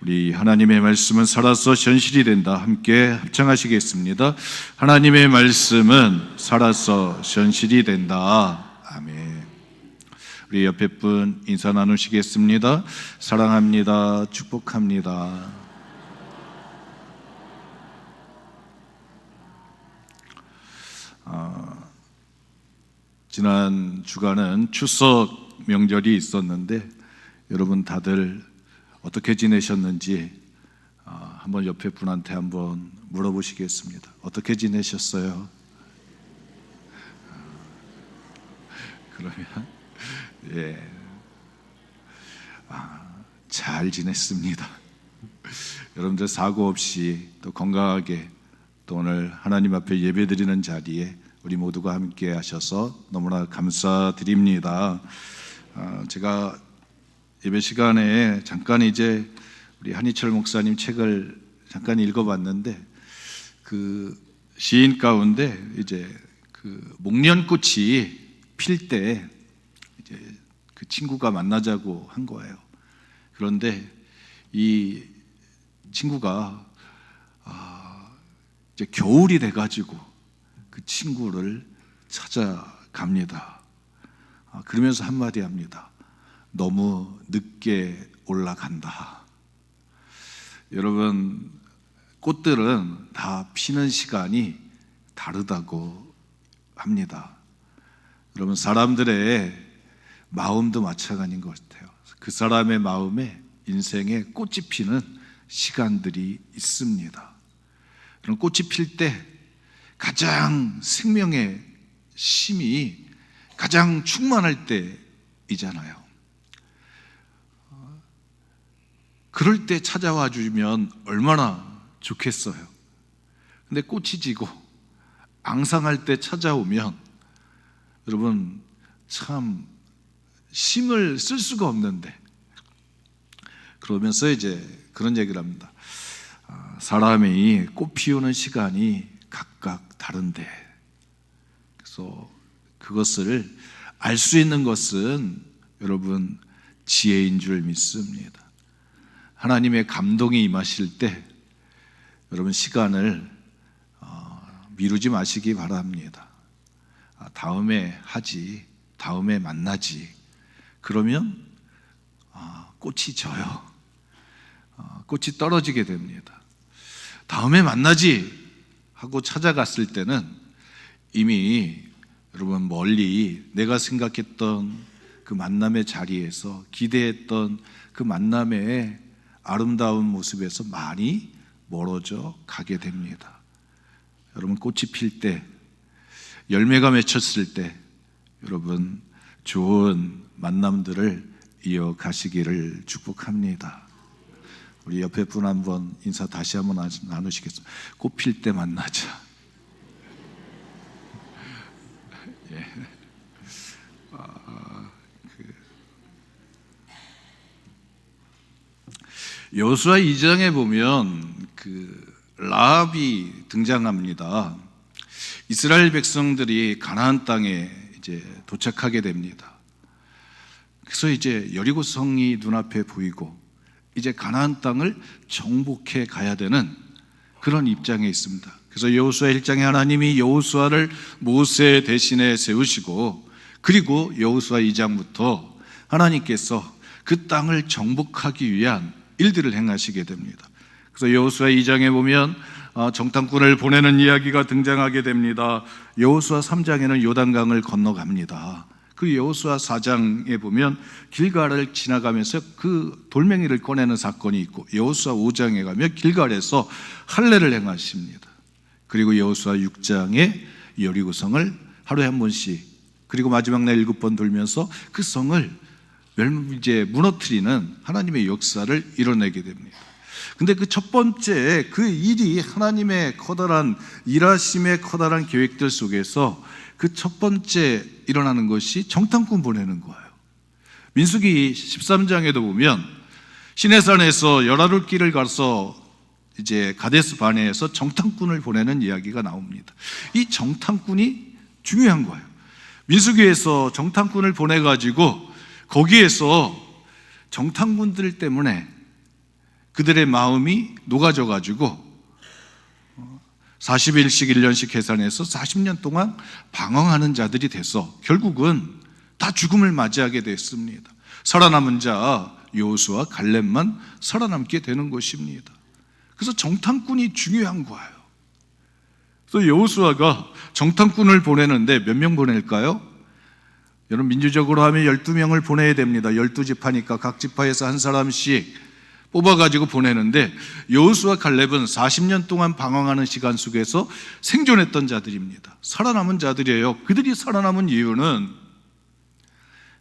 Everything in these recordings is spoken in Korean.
우리 하나님의 말씀은 살아서 현실이 된다. 함께 합창하시겠습니다. 하나님의 말씀은 살아서 현실이 된다. 아멘. 우리 옆에 분 인사 나누시겠습니다. 사랑합니다. 축복합니다. 지난 주간은 추석 명절이 있었는데 여러분 다들 어떻게 지내셨는지 한번 옆에 분한테 한번 물어보시겠습니다. 어떻게 지내셨어요? 그러면 잘 지냈습니다. 여러분들 사고 없이 또 건강하게 또 오늘 하나님 앞에 예배드리는 자리에 우리 모두가 함께 하셔서 너무나 감사드립니다. 제가 예배 시간에 잠깐 이제 우리 한희철 목사님 책을 잠깐 읽어봤는데 그 시인 가운데 이제 그 목련꽃이 필 때 이제 그 친구가 만나자고 한 거예요. 그런데 이 친구가 이제 겨울이 돼가지고 그 친구를 찾아갑니다. 그러면서 한마디 합니다. 너무 늦게 올라간다. 여러분, 꽃들은 다 피는 시간이 다르다고 합니다. 여러분, 사람들의 마음도 마찬가지인 것 같아요. 그 사람의 마음에 인생에 꽃이 피는 시간들이 있습니다. 그럼 꽃이 필 때 가장 생명의 힘이 가장 충만할 때이잖아요. 그럴 때 찾아와 주면 얼마나 좋겠어요. 근데 꽃이 지고 앙상할 때 찾아오면 여러분 참 힘을 쓸 수가 없는데, 그러면서 이제 그런 얘기를 합니다. 사람이 꽃 피우는 시간이 각각 다른데, 그래서 그것을 알 수 있는 것은 여러분 지혜인 줄 믿습니다. 하나님의 감동이 임하실 때 여러분 시간을 미루지 마시기 바랍니다. 다음에 하지, 다음에 만나지. 그러면 꽃이 져요. 꽃이 떨어지게 됩니다. 다음에 만나지 하고 찾아갔을 때는 이미 여러분 멀리 내가 생각했던 그 만남의 자리에서 기대했던 그 만남의 아름다운 모습에서 많이 멀어져 가게 됩니다. 여러분 꽃이 필 때, 열매가 맺혔을 때 여러분 좋은 만남들을 이어가시기를 축복합니다. 우리 옆에 분 한번 인사 다시 한번 나누시겠습니다. 꽃 필 때 만나자. 여호수아 2장에 보면 그 라합이 등장합니다. 이스라엘 백성들이 가나안 땅에 이제 도착하게 됩니다. 그래서 이제 여리고 성이 눈앞에 보이고 이제 가나안 땅을 정복해 가야 되는 그런 입장에 있습니다. 그래서 여호수아 1장에 하나님이 여호수아를 모세 대신에 세우시고, 그리고 여호수아 2장부터 하나님께서 그 땅을 정복하기 위한 일들을 행하시게 됩니다. 그래서 여호수아 2장에 보면 정탐꾼을 보내는 이야기가 등장하게 됩니다. 여호수아 3장에는 요단강을 건너갑니다. 그 여호수아 4장에 보면 길갈을 지나가면서 그 돌멩이를 꺼내는 사건이 있고, 여호수아 5장에 가면 길갈에서 할례를 행하십니다. 그리고 여호수아 6장에 여리고성을 하루에 한 번씩, 그리고 마지막 날 7번 돌면서 그 성을 이제 무너뜨리는 하나님의 역사를 이뤄내게 됩니다. 근데 그 첫 번째 그 일이 하나님의 커다란 일하심의 커다란 계획들 속에서 그 첫 번째 일어나는 것이 정탐꾼 보내는 거예요. 민수기 13장에도 보면 시내산에서 열아둘 길을 가서 이제 가데스 바네에서 정탐꾼을 보내는 이야기가 나옵니다. 이 정탐꾼이 중요한 거예요. 민수기에서 정탐꾼을 보내가지고 거기에서 정탐꾼들 때문에 그들의 마음이 녹아져 가지고 40일씩 1년씩 계산해서 40년 동안 방황하는 자들이 돼서 결국은 다 죽음을 맞이하게 됐습니다. 살아남은 자 여호수아 갈렙만 살아남게 되는 것입니다. 그래서 정탐꾼이 중요한 거예요. 그래서 여호수아가 정탐꾼을 보내는데 몇 명 보낼까요? 여러분, 민주적으로 하면 12명을 보내야 됩니다. 12지파니까 각 지파에서 한 사람씩 뽑아가지고 보내는데, 여호수아 갈렙은 40년 동안 방황하는 시간 속에서 생존했던 자들입니다. 살아남은 자들이에요. 그들이 살아남은 이유는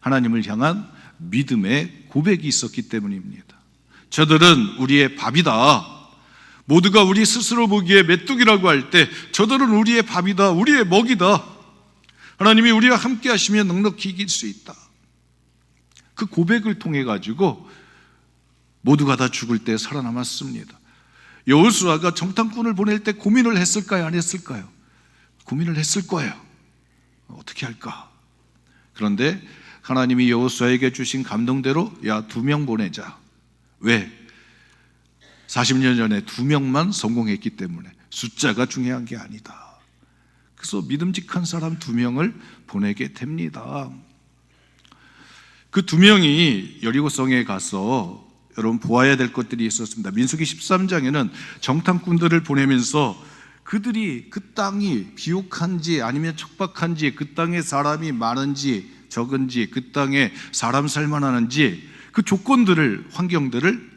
하나님을 향한 믿음의 고백이 있었기 때문입니다. 저들은 우리의 밥이다. 모두가 우리 스스로 보기에 메뚜기라고 할 때 저들은 우리의 밥이다, 우리의 먹이다. 하나님이 우리와 함께 하시면 넉넉히 이길 수 있다. 그 고백을 통해 가지고 모두가 다 죽을 때 살아남았습니다. 여호수아가 정탐꾼을 보낼 때 고민을 했을까요? 안 했을까요? 고민을 했을 거예요. 어떻게 할까? 그런데 하나님이 여호수아에게 주신 감동대로 2명 보내자. 왜? 40년 전에 2명만 성공했기 때문에 숫자가 중요한 게 아니다. 그래서 믿음직한 사람 2명을 보내게 됩니다. 그 2명이 여리고성에 가서 여러분 보아야 될 것들이 있었습니다. 민수기 13장에는 정탐꾼들을 보내면서 그들이 그 땅이 비옥한지 아니면 척박한지, 그 땅에 사람이 많은지 적은지, 그 땅에 사람 살만하는지 그 조건들을, 환경들을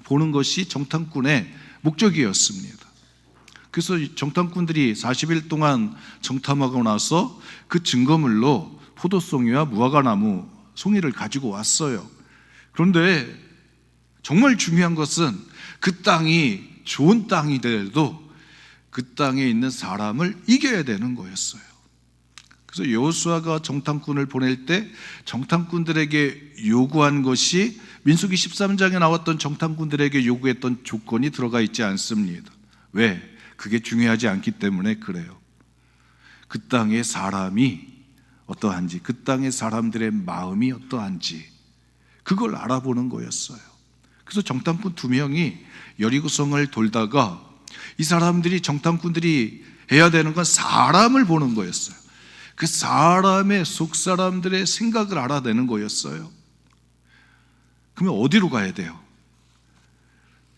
보는 것이 정탐꾼의 목적이었습니다. 그래서 정탐꾼들이 40일 동안 정탐하고 나서 그 증거물로 포도송이와 무화과나무 송이를 가지고 왔어요. 그런데 정말 중요한 것은 그 땅이 좋은 땅이더라도 그 땅에 있는 사람을 이겨야 되는 거였어요. 그래서 여호수아가 정탐꾼을 보낼 때 정탐꾼들에게 요구한 것이 민수기 13장에 나왔던 정탐꾼들에게 요구했던 조건이 들어가 있지 않습니다. 왜? 그게 중요하지 않기 때문에 그래요. 그 땅의 사람이 어떠한지, 그 땅의 사람들의 마음이 어떠한지 그걸 알아보는 거였어요. 그래서 정탐꾼 2명이 여리고성을 돌다가 이 사람들이, 정탐꾼들이 해야 되는 건 사람을 보는 거였어요. 그 사람의, 속 사람들의 생각을 알아내는 거였어요. 그러면 어디로 가야 돼요?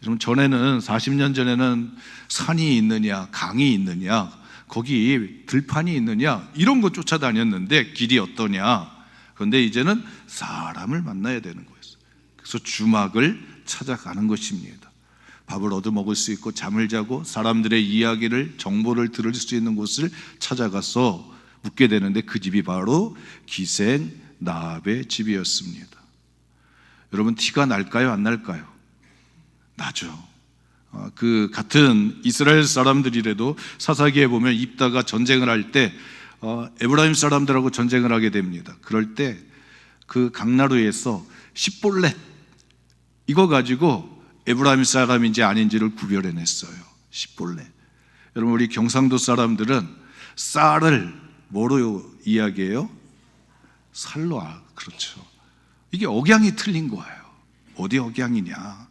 여러분, 전에는 40년 전에는 산이 있느냐, 강이 있느냐, 거기 들판이 있느냐 이런 거 쫓아다녔는데 길이 어떠냐. 그런데 이제는 사람을 만나야 되는 거였어요. 그래서 주막을 찾아가는 것입니다. 밥을 얻어먹을 수 있고 잠을 자고 사람들의 이야기를, 정보를 들을 수 있는 곳을 찾아가서 묵게 되는데 그 집이 바로 기생 나합의 집이었습니다. 여러분, 티가 날까요? 안 날까요? 나죠. 그 같은 이스라엘 사람들이라도 사사기에 보면 입다가 전쟁을 할 때 에브라임 사람들하고 전쟁을 하게 됩니다. 그럴 때 그 강나루에서 십볼렛 이거 가지고 에브라임 사람인지 아닌지를 구별해냈어요. 십볼렛. 여러분, 우리 경상도 사람들은 쌀을 뭐로 이야기해요? 살로. 그렇죠. 이게 억양이 틀린 거예요. 어디 억양이냐?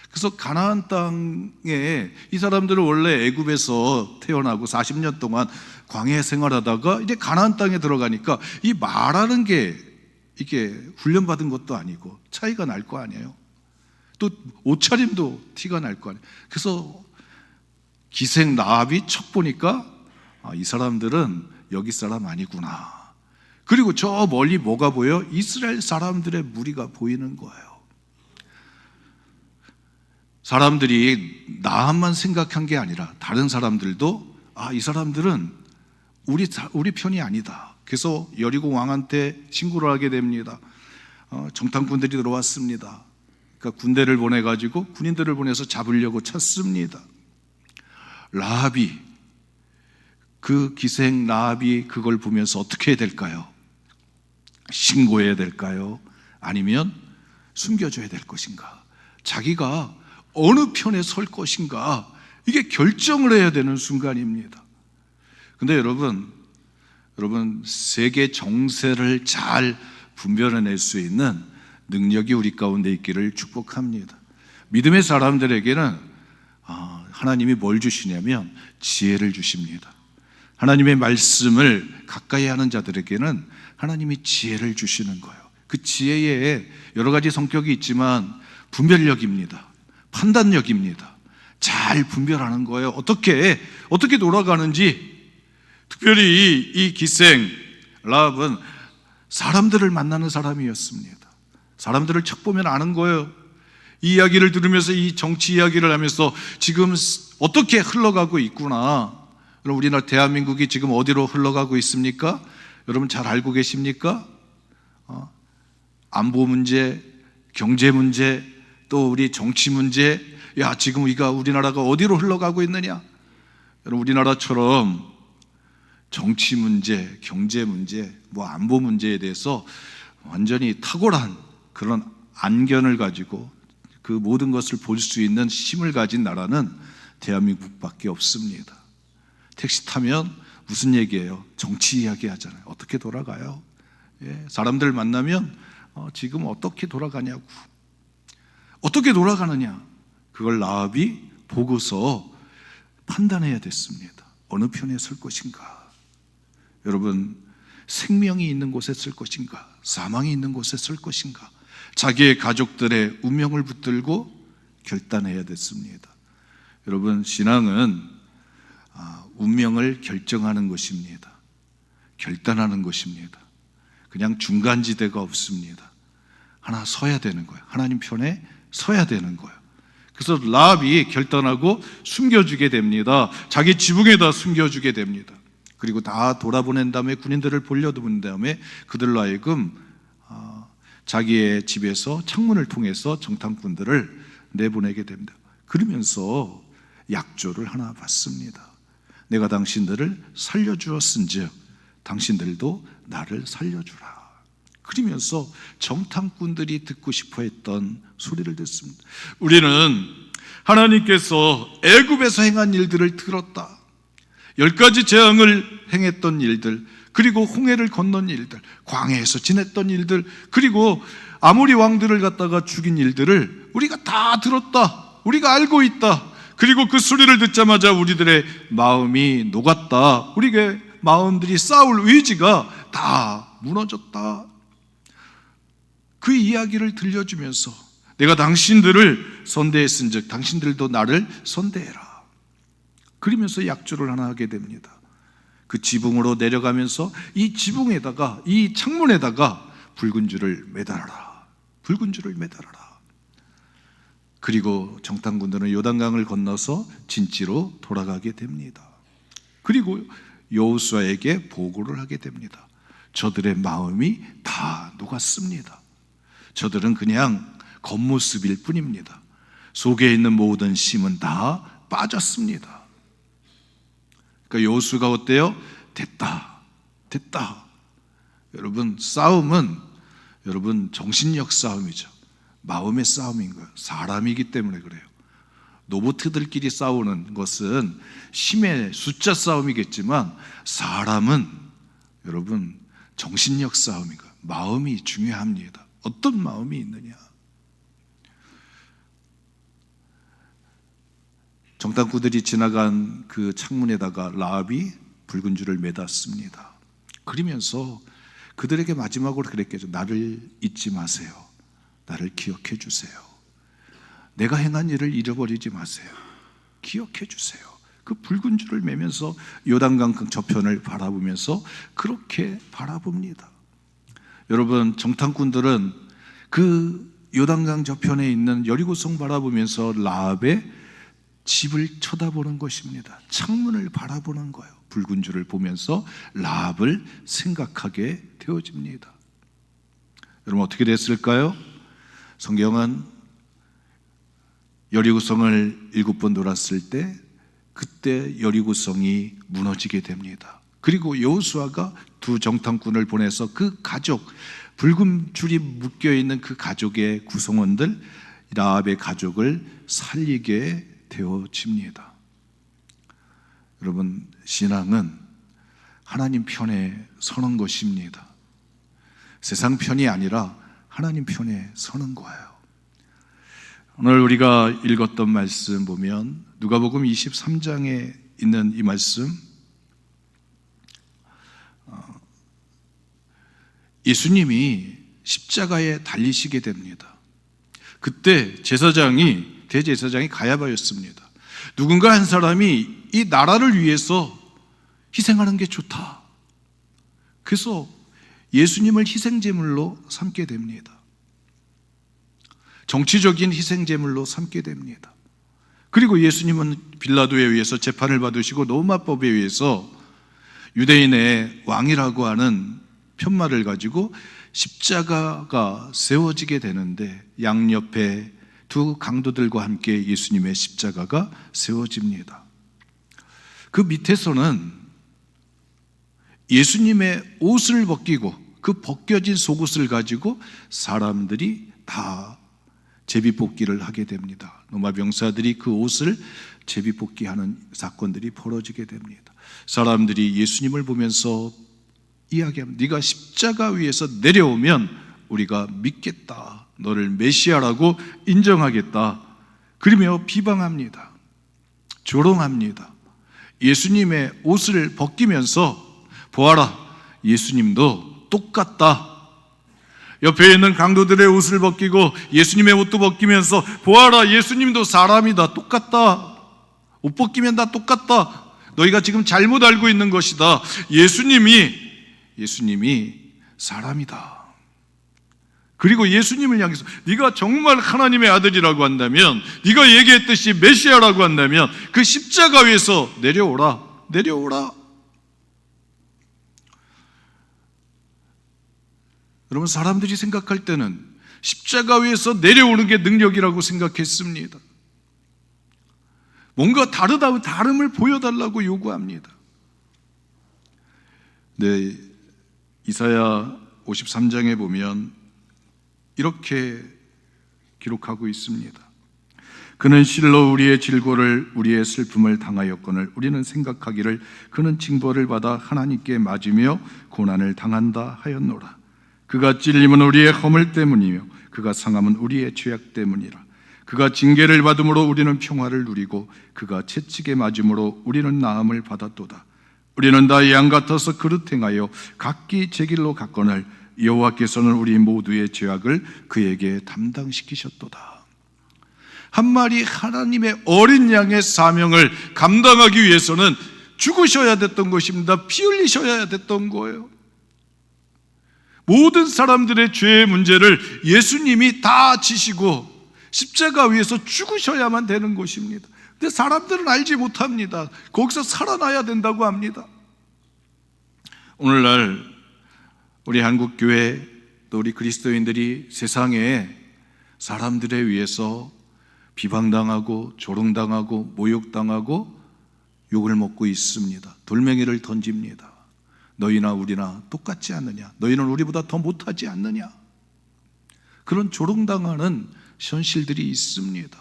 그래서 가나안 땅에 이 사람들은 원래 애굽에서 태어나고 40년 동안 광야 생활하다가 이제 가나안 땅에 들어가니까 이 말하는 게 이게 훈련받은 것도 아니고 차이가 날 거 아니에요. 또 옷차림도 티가 날 거 아니에요. 그래서 기생 나합이 척 보니까 이 사람들은 여기 사람 아니구나. 그리고 저 멀리 뭐가 보여? 이스라엘 사람들의 무리가 보이는 거예요. 사람들이 나합만 생각한 게 아니라 다른 사람들도 이 사람들은 우리 편이 아니다. 그래서 여리고 왕한테 신고를 하게 됩니다. 정탐꾼들이 들어왔습니다. 그러니까 군대를 보내가지고 군인들을 보내서 잡으려고 쳤습니다. 라합이, 그 기생 라합이 그걸 보면서 어떻게 해야 될까요? 신고해야 될까요? 아니면 숨겨줘야 될 것인가? 자기가 어느 편에 설 것인가? 이게 결정을 해야 되는 순간입니다. 근데 여러분, 세계 정세를 잘 분별해낼 수 있는 능력이 우리 가운데 있기를 축복합니다. 믿음의 사람들에게는 하나님이 뭘 주시냐면 지혜를 주십니다. 하나님의 말씀을 가까이 하는 자들에게는 하나님이 지혜를 주시는 거예요. 그 지혜에 여러 가지 성격이 있지만 분별력입니다. 판단력입니다. 잘 분별하는 거예요. 어떻게 돌아가는지. 특별히 이 기생 라합은 사람들을 만나는 사람이었습니다. 사람들을 척 보면 아는 거예요. 이 이야기를 들으면서 이 정치 이야기를 하면서 지금 어떻게 흘러가고 있구나. 여러분, 우리나라 대한민국이 지금 어디로 흘러가고 있습니까? 여러분 잘 알고 계십니까? 안보 문제, 경제 문제, 또 우리 정치 문제. 지금 우리나라가 어디로 흘러가고 있느냐? 여러분, 우리나라처럼 정치 문제, 경제 문제, 안보 문제에 대해서 완전히 탁월한 그런 안견을 가지고 그 모든 것을 볼 수 있는 힘을 가진 나라는 대한민국밖에 없습니다. 택시 타면 무슨 얘기예요? 정치 이야기 하잖아요. 어떻게 돌아가요? 사람들 만나면 지금 어떻게 돌아가냐고. 어떻게 돌아가느냐? 그걸 라합이 보고서 판단해야 됐습니다. 어느 편에 설 것인가? 여러분, 생명이 있는 곳에 설 것인가? 사망이 있는 곳에 설 것인가? 자기의 가족들의 운명을 붙들고 결단해야 됐습니다. 여러분, 신앙은 운명을 결정하는 것입니다. 결단하는 것입니다. 그냥 중간지대가 없습니다. 하나 서야 되는 거예요. 하나님 편에 서야 되는 거예요. 그래서 라합이 결단하고 숨겨주게 됩니다. 자기 지붕에다 숨겨주게 됩니다. 그리고 다 돌아보낸 다음에 군인들을 돌려보낸 다음에 그들로 하여금 자기의 집에서 창문을 통해서 정탐꾼들을 내보내게 됩니다. 그러면서 약조를 하나 받습니다. 내가 당신들을 살려주었은즉 당신들도 나를 살려주라. 그러면서 정탐꾼들이 듣고 싶어 했던 소리를 듣습니다. 우리는 하나님께서 애굽에서 행한 일들을 들었다. 10가지 재앙을 행했던 일들, 그리고 홍해를 건넌 일들, 광야에서 지냈던 일들, 그리고 아모리 왕들을 갖다가 죽인 일들을 우리가 다 들었다. 우리가 알고 있다. 그리고 그 소리를 듣자마자 우리들의 마음이 녹았다. 우리의 마음들이 싸울 의지가 다 무너졌다. 그 이야기를 들려주면서 내가 당신들을 선대했은즉 당신들도 나를 선대해라. 그러면서 약조를 하나 하게 됩니다. 그 지붕으로 내려가면서 이 지붕에다가, 이 창문에다가 붉은 줄을 매달아라. 붉은 줄을 매달아라. 그리고 정탐꾼들은 요단강을 건너서 진지로 돌아가게 됩니다. 그리고 여호수아에게 보고를 하게 됩니다. 저들의 마음이 다 녹았습니다. 저들은 그냥 겉모습일 뿐입니다. 속에 있는 모든 심은 다 빠졌습니다. 그러니까 여호수아가 어때요? 됐다. 여러분, 싸움은 정신력 싸움이죠. 마음의 싸움인 거예요. 사람이기 때문에 그래요. 로봇들끼리 싸우는 것은 힘의 숫자 싸움이겠지만 사람은 여러분 정신력 싸움인 거예요. 마음이 중요합니다. 어떤 마음이 있느냐. 정탐꾼들이 지나간 그 창문에다가 라합이 붉은 줄을 매das습니다. 그러면서 그들에게 마지막으로 그랬겠죠. 나를 잊지 마세요. 나를 기억해 주세요. 내가 행한 일을 잃어버리지 마세요. 기억해 주세요. 그 붉은 줄을 매면서 요단강 저편을 바라보면서 그렇게 바라봅니다. 여러분, 정탐꾼들은 그 요단강 저편에 있는 여리고성 바라보면서 라합의 집을 쳐다보는 것입니다. 창문을 바라보는 거예요. 붉은 줄을 보면서 라합을 생각하게 되어집니다. 여러분, 어떻게 됐을까요? 성경은 여리고성을 7번 돌았을 때 그때 여리고성이 무너지게 됩니다. 그리고 여호수아가 두 정탐꾼을 보내서 그 가족, 붉은 줄이 묶여있는 그 가족의 구성원들, 라합의 가족을 살리게 되어집니다. 여러분, 신앙은 하나님 편에 서는 것입니다. 세상 편이 아니라 하나님 편에 서는 거예요. 오늘 우리가 읽었던 말씀 보면 누가복음 23장에 있는 이 말씀, 예수님이 십자가에 달리시게 됩니다. 그때 대제사장이 가야바였습니다. 누군가 한 사람이 이 나라를 위해서 희생하는 게 좋다. 그래서 예수님을 희생제물로 삼게 됩니다. 정치적인 희생제물로 삼게 됩니다. 그리고 예수님은 빌라도에 의해서 재판을 받으시고 로마법에 의해서 유대인의 왕이라고 하는 편말을 가지고 십자가가 세워지게 되는데 양옆에 두 강도들과 함께 예수님의 십자가가 세워집니다. 그 밑에서는 예수님의 옷을 벗기고 그 벗겨진 속옷을 가지고 사람들이 다 제비뽑기를 하게 됩니다. 로마 병사들이 그 옷을 제비뽑기하는 사건들이 벌어지게 됩니다. 사람들이 예수님을 보면서 이야기합니다. 네가 십자가 위에서 내려오면 우리가 믿겠다. 너를 메시아라고 인정하겠다. 그러며 비방합니다. 조롱합니다. 예수님의 옷을 벗기면서 보아라, 예수님도 똑같다. 옆에 있는 강도들의 옷을 벗기고 예수님의 옷도 벗기면서 보아라, 예수님도 사람이다. 똑같다. 옷 벗기면 다 똑같다. 너희가 지금 잘못 알고 있는 것이다. 예수님이 사람이다. 그리고 예수님을 향해서 네가 정말 하나님의 아들이라고 한다면, 네가 얘기했듯이 메시아라고 한다면 그 십자가 위에서 내려오라. 여러분, 사람들이 생각할 때는 십자가 위에서 내려오는 게 능력이라고 생각했습니다. 뭔가 다름을 보여달라고 요구합니다. 네, 이사야 53장에 보면 이렇게 기록하고 있습니다. 그는 실로 우리의 질고를, 우리의 슬픔을 당하였거늘 우리는 생각하기를 그는 징벌을 받아 하나님께 맞으며 고난을 당한다 하였노라. 그가 찔림은 우리의 허물 때문이며 그가 상함은 우리의 죄악 때문이라. 그가 징계를 받음으로 우리는 평화를 누리고 그가 채찍에 맞음으로 우리는 나음을 받았도다. 우리는 다 양 같아서 그릇 행하여 각기 제 길로 갔거늘 여호와께서는 우리 모두의 죄악을 그에게 담당시키셨도다. 한 마리 하나님의 어린 양의 사명을 감당하기 위해서는 죽으셔야 됐던 것입니다. 피 흘리셔야 됐던 거예요. 모든 사람들의 죄의 문제를 예수님이 다 지시고 십자가 위에서 죽으셔야만 되는 것입니다. 근데 사람들은 알지 못합니다. 거기서 살아나야 된다고 합니다. 오늘날 우리 한국교회 또 우리 그리스도인들이 세상에 사람들에 의해서 비방당하고 조롱당하고 모욕당하고 욕을 먹고 있습니다. 돌멩이를 던집니다. 너희나 우리나 똑같지 않느냐? 너희는 우리보다 더 못하지 않느냐? 그런 조롱당하는 현실들이 있습니다.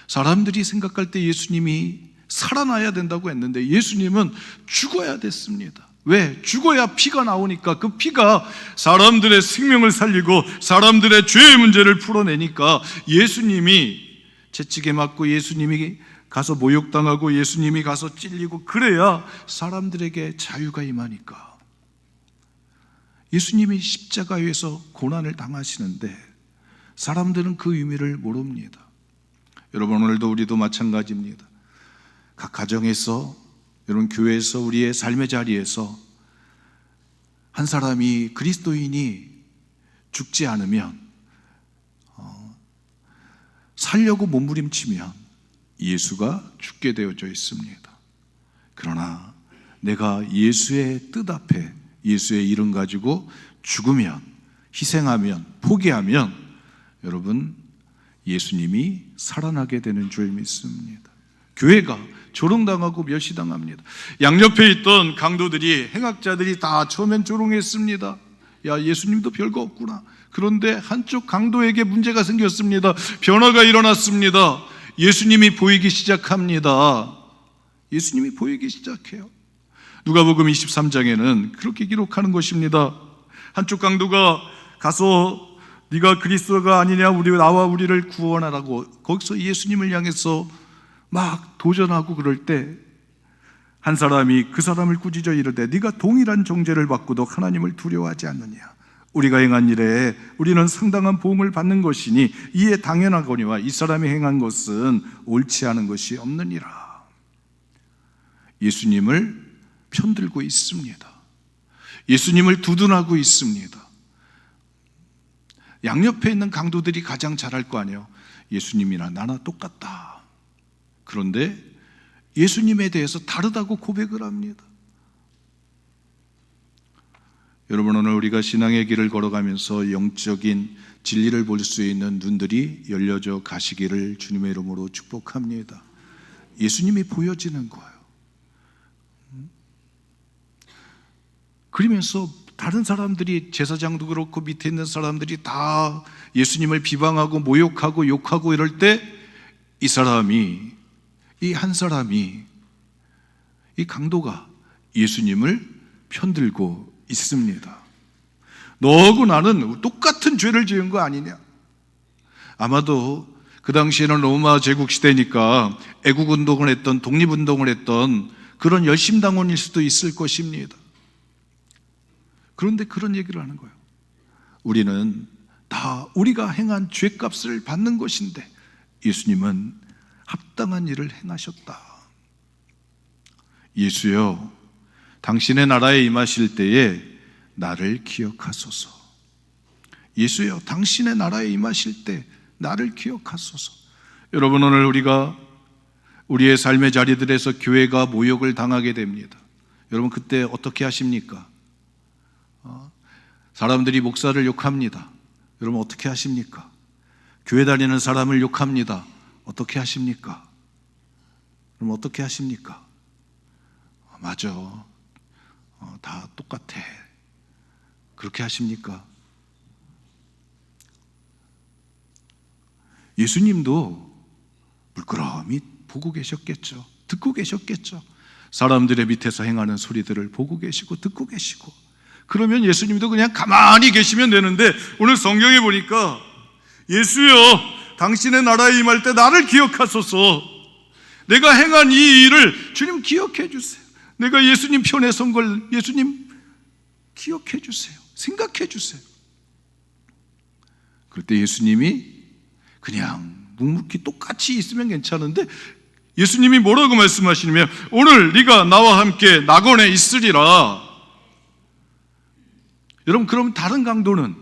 사람들이 생각할 때 예수님이 살아나야 된다고 했는데 예수님은 죽어야 됐습니다. 왜? 죽어야 피가 나오니까. 그 피가 사람들의 생명을 살리고 사람들의 죄의 문제를 풀어내니까 예수님이 채찍에 맞고 예수님이 가서 모욕당하고 예수님이 가서 찔리고 그래야 사람들에게 자유가 임하니까. 예수님이 십자가 위에서 고난을 당하시는데 사람들은 그 의미를 모릅니다. 여러분, 오늘도 우리도 마찬가지입니다. 각 가정에서, 여러분 교회에서, 우리의 삶의 자리에서 한 사람이 그리스도인이 죽지 않으면, 살려고 몸부림치면 예수가 죽게 되어져 있습니다. 그러나 내가 예수의 뜻 앞에 예수의 이름 가지고 죽으면, 희생하면, 포기하면 여러분 예수님이 살아나게 되는 줄 믿습니다. 교회가 조롱당하고 멸시당합니다. 양옆에 있던 강도들이, 행악자들이 다 처음엔 조롱했습니다. 야, 예수님도 별거 없구나. 그런데 한쪽 강도에게 문제가 생겼습니다. 변화가 일어났습니다. 예수님이 보이기 시작합니다. 예수님이 보이기 시작해요. 누가복음 23장에는 그렇게 기록하는 것입니다. 한쪽 강도가 가서 네가 그리스도가 아니냐, 나와 우리를 구원하라고 거기서 예수님을 향해서 막 도전하고 그럴 때 한 사람이 그 사람을 꾸짖어 이르되 네가 동일한 정죄를 받고도 하나님을 두려워하지 않느냐. 우리가 행한 일에 우리는 상당한 보응을 받는 것이니 이에 당연하거니와 이 사람이 행한 것은 옳지 않은 것이 없느니라. 예수님을 편들고 있습니다. 예수님을 두둔하고 있습니다. 양옆에 있는 강도들이 가장 잘할 거 아니에요. 예수님이나 나나 똑같다. 그런데 예수님에 대해서 다르다고 고백을 합니다. 여러분, 오늘 우리가 신앙의 길을 걸어가면서 영적인 진리를 볼 수 있는 눈들이 열려져 가시기를 주님의 이름으로 축복합니다. 예수님이 보여지는 거예요. 그러면서 다른 사람들이, 제사장도 그렇고 밑에 있는 사람들이 다 예수님을 비방하고 모욕하고 욕하고 이럴 때 이 사람이, 이 한 사람이, 이 강도가 예수님을 편들고 있습니다. 너하고 나는 똑같은 죄를 지은 거 아니냐? 아마도 그 당시에는 로마 제국 시대니까 애국운동을 했던, 독립운동을 했던 그런 열심당원일 수도 있을 것입니다. 그런데 그런 얘기를 하는 거예요. 우리는 다 우리가 행한 죄값을 받는 것인데 예수님은 합당한 일을 행하셨다. 예수여, 당신의 나라에 임하실 때에 나를 기억하소서. 예수여, 당신의 나라에 임하실 때 나를 기억하소서. 여러분, 오늘 우리가 우리의 삶의 자리들에서 교회가 모욕을 당하게 됩니다. 여러분, 그때 어떻게 하십니까? 사람들이 목사를 욕합니다. 여러분, 어떻게 하십니까? 교회 다니는 사람을 욕합니다. 어떻게 하십니까? 그럼 어떻게 하십니까? 맞아, 다 똑같아. 그렇게 하십니까? 예수님도 물끄러미 보고 계셨겠죠. 듣고 계셨겠죠. 사람들의 밑에서 행하는 소리들을 보고 계시고 듣고 계시고. 그러면 예수님도 그냥 가만히 계시면 되는데, 오늘 성경에 보니까 예수여, 당신의 나라에 임할 때 나를 기억하소서. 내가 행한 이 일을 주님 기억해 주세요. 내가 예수님 편에 선 걸 예수님 기억해 주세요. 생각해 주세요. 그럴 때 예수님이 그냥 묵묵히 똑같이 있으면 괜찮은데, 예수님이 뭐라고 말씀하시냐면 오늘 네가 나와 함께 낙원에 있으리라. 여러분, 그럼 다른 강도는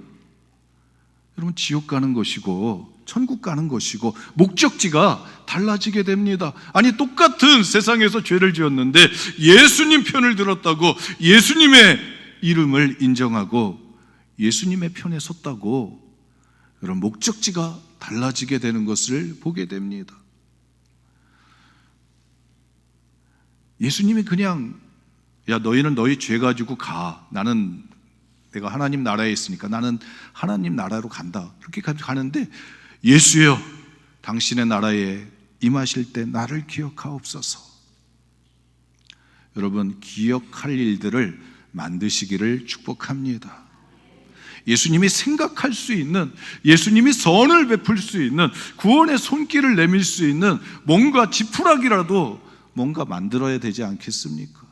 여러분 지옥 가는 것이고 천국 가는 것이고 목적지가 달라지게 됩니다. 아니, 똑같은 세상에서 죄를 지었는데 예수님 편을 들었다고, 예수님의 이름을 인정하고 예수님의 편에 섰다고, 여러분 목적지가 달라지게 되는 것을 보게 됩니다. 예수님이 그냥 야, 너희는 너희 죄 가지고 가. 나는 내가 하나님 나라에 있으니까 나는 하나님 나라로 간다. 그렇게 가는데 예수여, 당신의 나라에 임하실 때 나를 기억하옵소서. 여러분, 기억할 일들을 만드시기를 축복합니다. 예수님이 생각할 수 있는, 예수님이 선을 베풀 수 있는, 구원의 손길을 내밀 수 있는 뭔가 지푸라기라도 뭔가 만들어야 되지 않겠습니까?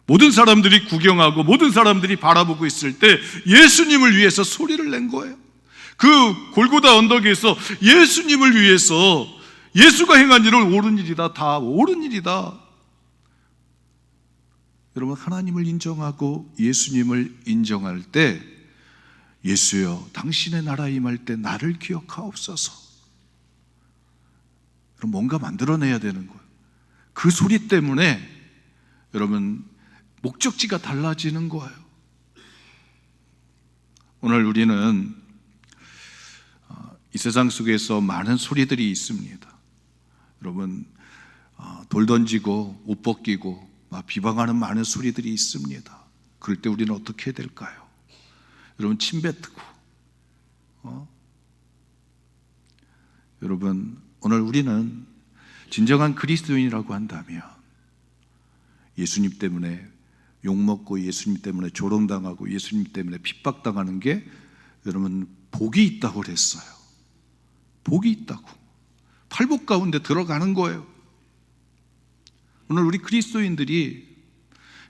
모든 사람들이 구경하고 모든 사람들이 바라보고 있을 때 예수님을 위해서 소리를 낸 거예요. 그 골고다 언덕에서 예수님을 위해서, 예수가 행한 일은 옳은 일이다, 다 옳은 일이다. 여러분, 하나님을 인정하고 예수님을 인정할 때 예수여, 당신의 나라에 임할 때 나를 기억하옵소서. 그럼 뭔가 만들어내야 되는 거예요. 그 소리 때문에 여러분 목적지가 달라지는 거예요. 오늘 우리는 이 세상 속에서 많은 소리들이 있습니다. 여러분, 돌 던지고 옷 벗기고 막 비방하는 많은 소리들이 있습니다. 그럴 때 우리는 어떻게 해야 될까요? 여러분, 침 뱉고 여러분, 오늘 우리는 진정한 그리스도인이라고 한다면 예수님 때문에 욕먹고 예수님 때문에 조롱당하고 예수님 때문에 핍박당하는 게 여러분 복이 있다고 그랬어요. 복이 있다고. 팔복 가운데 들어가는 거예요. 오늘 우리 그리스도인들이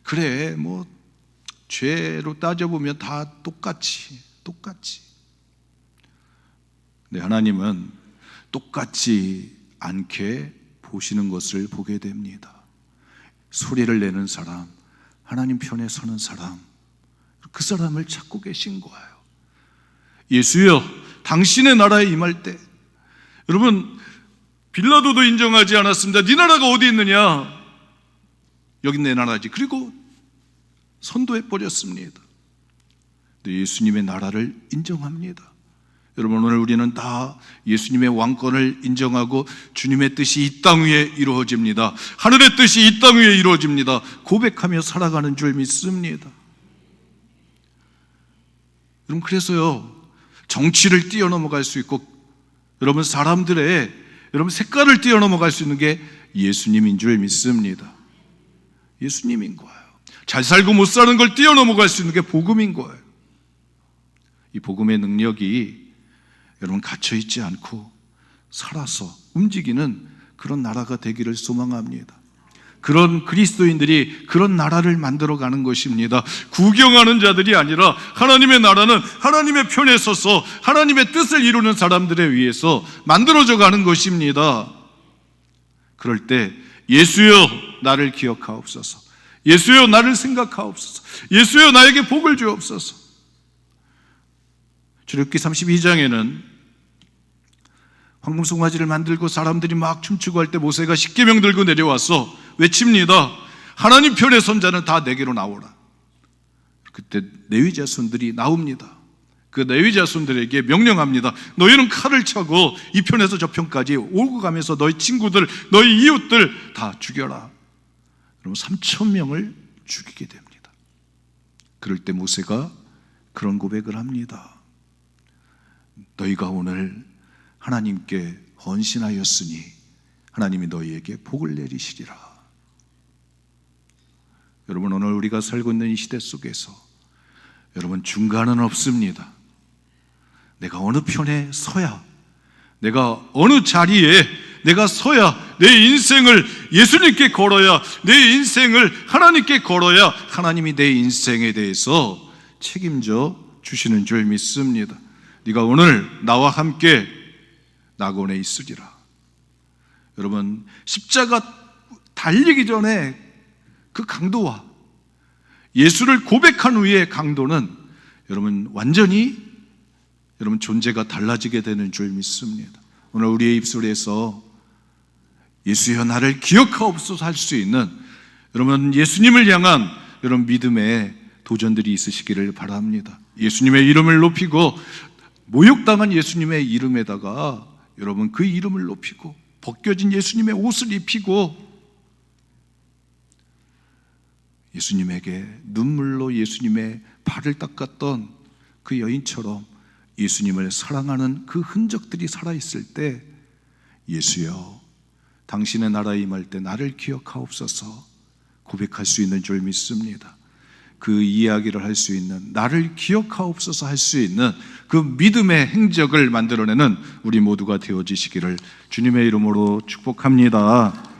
그래 뭐 죄로 따져보면 다 똑같이 네, 하나님은 똑같지 않게 보시는 것을 보게 됩니다. 소리를 내는 사람, 하나님 편에 서는 사람, 그 사람을 찾고 계신 거예요. 예수여, 당신의 나라에 임할 때, 여러분 빌라도도 인정하지 않았습니다. 네 나라가 어디 있느냐? 여긴 내 나라지. 그리고 선도해 버렸습니다. 예수님의 나라를 인정합니다. 여러분, 오늘 우리는 다 예수님의 왕권을 인정하고 주님의 뜻이 이 땅 위에 이루어집니다. 하늘의 뜻이 이 땅 위에 이루어집니다. 고백하며 살아가는 줄 믿습니다. 여러분, 그래서요, 정치를 뛰어넘어갈 수 있고 여러분 사람들의 여러분 색깔을 뛰어넘어갈 수 있는 게 예수님인 줄 믿습니다. 예수님인 거예요. 잘 살고 못 사는 걸 뛰어넘어갈 수 있는 게 복음인 거예요. 이 복음의 능력이 여러분 갇혀있지 않고 살아서 움직이는 그런 나라가 되기를 소망합니다. 그런 그리스도인들이 그런 나라를 만들어가는 것입니다. 구경하는 자들이 아니라 하나님의 나라는 하나님의 편에 서서 하나님의 뜻을 이루는 사람들에 의해서 만들어져 가는 것입니다. 그럴 때 예수여 나를 기억하옵소서, 예수여 나를 생각하옵소서, 예수여 나에게 복을 주옵소서. 출애굽기 32장에는 황금송아지를 만들고 사람들이 막 춤추고 할 때 모세가 십계명 들고 내려와서 외칩니다. 하나님 편에 선 자는 다 내게로 나오라. 그때 레위 자손들이 나옵니다. 그 레위 자손들에게 명령합니다. 너희는 칼을 차고 이 편에서 저 편까지 오고 가면서 너희 친구들, 너희 이웃들 다 죽여라. 그럼 3,000명을 죽이게 됩니다. 그럴 때 모세가 그런 고백을 합니다. 너희가 오늘 하나님께 헌신하였으니 하나님이 너희에게 복을 내리시리라. 여러분, 오늘 우리가 살고 있는 이 시대 속에서 여러분 중간은 없습니다. 내가 어느 편에 서야, 내가 어느 자리에 내가 서야 내 인생을 예수님께 걸어야, 내 인생을 하나님께 걸어야 하나님이 내 인생에 대해서 책임져 주시는 줄 믿습니다. 네가 오늘 나와 함께 낙원에 있으리라. 여러분, 십자가 달리기 전에 그 강도와 예수를 고백한 후의 강도는 여러분 완전히 여러분 존재가 달라지게 되는 줄 믿습니다. 오늘 우리의 입술에서 예수여 나를 기억하옵소서 할 수 있는 여러분 예수님을 향한 여러분 믿음의 도전들이 있으시기를 바랍니다. 예수님의 이름을 높이고 모욕당한 예수님의 이름에다가 여러분 그 이름을 높이고 벗겨진 예수님의 옷을 입히고 예수님에게 눈물로 예수님의 발을 닦았던 그 여인처럼 예수님을 사랑하는 그 흔적들이 살아있을 때 예수여 당신의 나라에 임할 때 나를 기억하옵소서 고백할 수 있는 줄 믿습니다. 그 이야기를 할 수 있는, 나를 기억하옵소서 할 수 있는 그 믿음의 행적을 만들어내는 우리 모두가 되어지시기를 주님의 이름으로 축복합니다.